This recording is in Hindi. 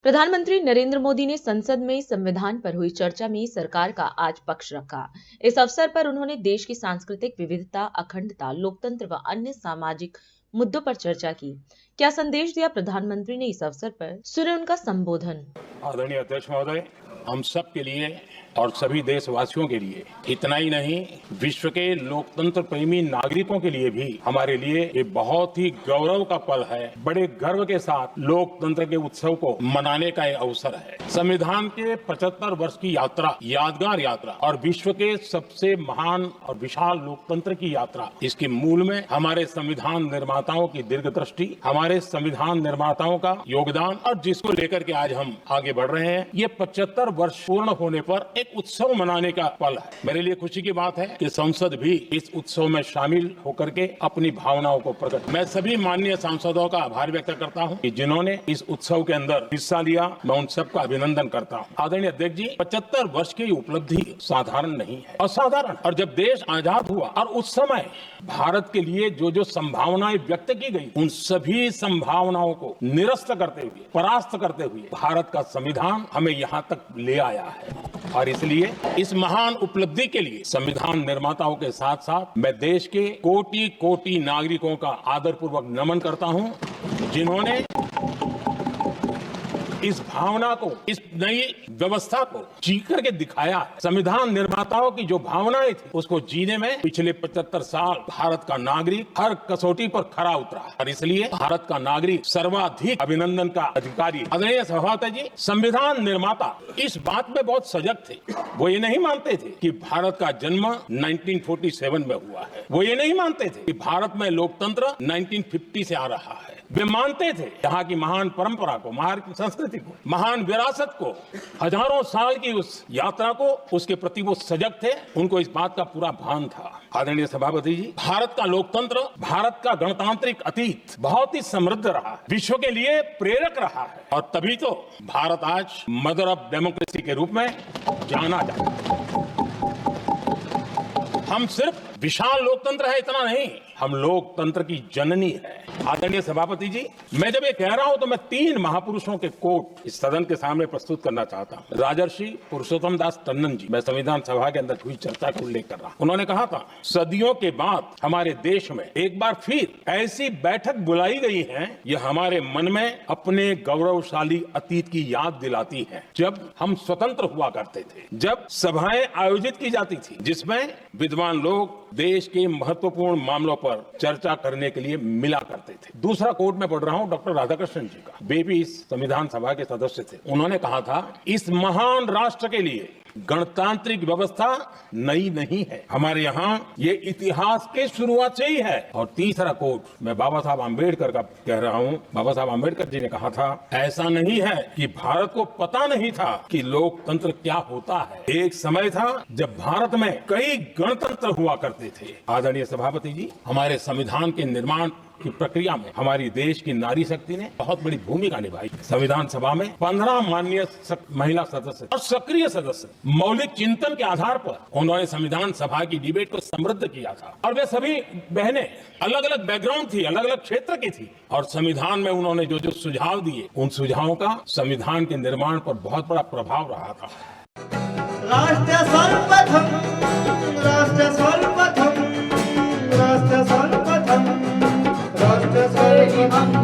प्रधानमंत्री नरेंद्र मोदी ने संसद में संविधान पर हुई चर्चा में सरकार का आज पक्ष रखा। इस अवसर पर उन्होंने देश की सांस्कृतिक विविधता, अखंडता, लोकतंत्र व अन्य सामाजिक मुद्दों पर चर्चा की। क्या संदेश दिया प्रधानमंत्री ने इस अवसर पर? सुने उनका संबोधन। आदरणीय अध्यक्ष महोदय, हम सब के लिए और सभी देशवासियों के लिए, इतना ही नहीं विश्व के लोकतंत्र प्रेमी नागरिकों के लिए भी हमारे लिए ये बहुत ही गौरव का पल है। बड़े गर्व के साथ लोकतंत्र के उत्सव को मनाने का ये अवसर है। संविधान के 75 वर्ष की यात्रा, यादगार यात्रा और विश्व के सबसे महान और विशाल लोकतंत्र की यात्रा, इसके मूल में हमारे संविधान निर्माताओं की दीर्घदृष्टि, हमारे संविधान निर्माताओं का योगदान और जिसको लेकर के आज हम आगे बढ़ रहे हैं। ये 75 वर्ष पूर्ण होने पर एक उत्सव मनाने का पल है। मेरे लिए खुशी की बात है कि संसद भी इस उत्सव में शामिल होकर के अपनी भावनाओं को प्रकट। मैं सभी माननीय सांसदों का आभार व्यक्त करता हूं कि जिन्होंने इस उत्सव के अंदर हिस्सा लिया। मैं उन सबका अभिनंदन करता हूं। आदरणीय अध्यक्ष जी, 75 वर्ष की उपलब्धि साधारण नहीं है, असाधारण। और जब देश आजाद हुआ और उस समय भारत के लिए जो जो संभावनाएं व्यक्त की गई, उन सभी संभावनाओं को निरस्त करते हुए, परास्त करते हुए भारत का संविधान हमें यहाँ तक ले आया है। और इसलिए इस महान उपलब्धि के लिए संविधान निर्माताओं के साथ साथ मैं देश के कोटि कोटि नागरिकों का आदरपूर्वक नमन करता हूं, जिन्होंने इस भावना को, इस नई व्यवस्था को जी करके दिखाया है। संविधान निर्माताओं की जो भावनाएं थी, उसको जीने में पिछले 75 साल भारत का नागरिक हर कसौटी पर खरा उतरा। और इसलिए भारत का नागरिक सर्वाधिक अभिनंदन का अधिकारी। आदरणीय सभापति जी, संविधान निर्माता इस बात में बहुत सजग थे। वो ये नहीं मानते थे कि भारत का जन्म 1947 में हुआ है। वो ये नहीं मानते थे कि भारत में लोकतंत्र 1950 से आ रहा है। वे मानते थे यहाँ की महान परंपरा को, महान संस्कृति को, महान विरासत को, हजारों साल की उस यात्रा को, उसके प्रति वो सजग थे। उनको इस बात का पूरा भान था। आदरणीय सभापति जी, भारत का लोकतंत्र, भारत का गणतांत्रिक अतीत बहुत ही समृद्ध रहा है, विश्व के लिए प्रेरक रहा है। और तभी तो भारत आज मदर ऑफ डेमोक्रेसी के रूप में जाना जाता है। हम सिर्फ विशाल लोकतंत्र है इतना नहीं, हम लोकतंत्र की जननी है। आदरणीय सभापति जी, मैं जब ये कह रहा हूं तो मैं 3 महापुरुषों के कोट इस सदन के सामने प्रस्तुत करना चाहता हूं। राजर्षि पुरुषोत्तम दास टंडन जी, मैं संविधान सभा के अंदर हुई चर्चा का उल्लेख कर रहा हूं। उन्होंने कहा था, सदियों के बाद हमारे देश में एक बार फिर ऐसी बैठक बुलाई गई है, ये हमारे मन में अपने गौरवशाली अतीत की याद दिलाती है। जब हम स्वतंत्र हुआ करते थे, जब सभाएं आयोजित की जाती थी, जिसमें विद्वान लोग देश के महत्वपूर्ण मामलों पर चर्चा करने के लिए मिला करते थे। दूसरा कोट में पढ़ रहा हूं डॉक्टर राधाकृष्णन जी का। वे भी इस संविधान सभा के सदस्य थे। उन्होंने कहा था, इस महान राष्ट्र के लिए गणतांत्रिक व्यवस्था नई नहीं है, हमारे यहाँ ये इतिहास के शुरुआत से ही है। और तीसरा कोट मैं बाबा साहब आम्बेडकर का कह रहा हूँ। बाबा साहब आम्बेडकर जी ने कहा था, ऐसा नहीं है कि भारत को पता नहीं था कि लोकतंत्र क्या होता है। एक समय था जब भारत में कई गणतंत्र हुआ करते थे। आदरणीय सभापति जी, हमारे संविधान के निर्माण की प्रक्रिया में हमारी देश की नारी शक्ति ने बहुत बड़ी भूमिका निभाई। संविधान सभा में 15 माननीय महिला सदस्य और सक्रिय सदस्य मौलिक चिंतन के आधार पर उन्होंने संविधान सभा की डिबेट को समृद्ध किया था। और वे सभी बहनें अलग अलग बैकग्राउंड थी, अलग अलग क्षेत्र की थी। और संविधान में उन्होंने जो जो सुझाव दिए, उन सुझावों का संविधान के निर्माण पर बहुत बड़ा प्रभाव रहा था। राष्ट्र सर्वप्रथम, राष्ट्र सर्वप्रथम, राष्ट्र सर्वप्रथम, राष्ट्र सर्वप्रथम।